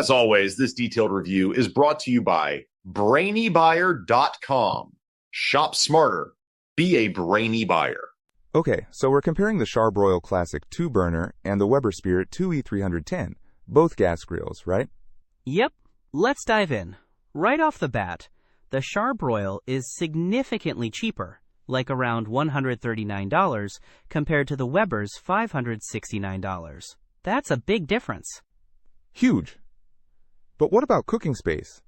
As always, this detailed review is brought to you by BrainyBuyer.com. Shop smarter. Be a brainy buyer. Okay, so we're comparing the Charbroil Classic 2-burner and the Weber Spirit 2 E-310, both gas grills, right? Yep, let's dive in. Right off the bat, the Charbroil is significantly cheaper, like around $139 compared to the Weber's $569. That's a big difference. Huge. But what about cooking space?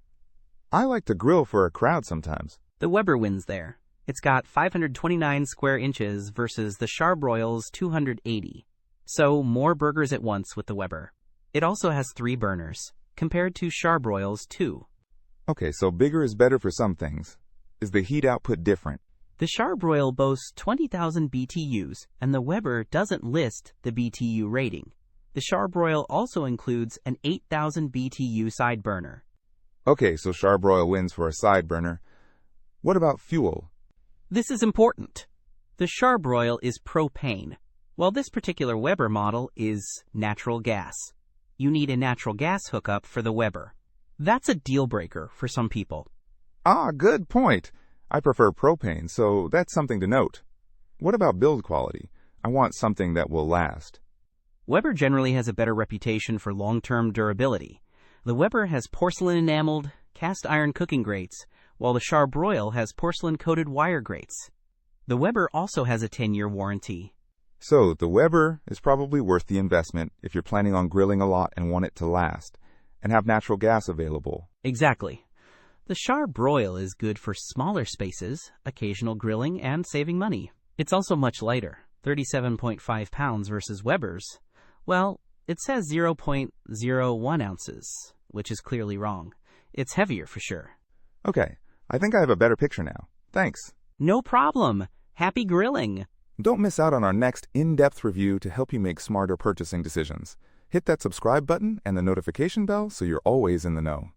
I like to grill for a crowd sometimes. The Weber wins there. It's got 529 square inches versus the Charbroil's 280. So more burgers at once with the Weber. It also has 3 burners, compared to Charbroil's 2. Okay, so bigger is better for some things. Is the heat output different? The Charbroil boasts 20,000 BTUs, and the Weber doesn't list the BTU rating. The Charbroil also includes an 8,000 BTU side burner. Okay, so Charbroil wins for a side burner. What about fuel? This is important. The Charbroil is propane, while this particular Weber model is natural gas. You need a natural gas hookup for the Weber. That's a deal breaker for some people. Ah, good point. I prefer propane, so that's something to note. What about build quality? I want something that will last. Weber generally has a better reputation for long-term durability. The Weber has porcelain-enameled, cast-iron cooking grates, while the Charbroil has porcelain-coated wire grates. The Weber also has a 10-year warranty. So, the Weber is probably worth the investment if you're planning on grilling a lot and want it to last, and have natural gas available. Exactly. The Charbroil is good for smaller spaces, occasional grilling, and saving money. It's also much lighter, 37.5 pounds versus Weber's. Well, it says 0.01 ounces, which is clearly wrong. It's heavier for sure. Okay, I think I have a better picture now. Thanks. No problem. Happy grilling. Don't miss out on our next in-depth review to help you make smarter purchasing decisions. Hit that subscribe button and the notification bell so you're always in the know.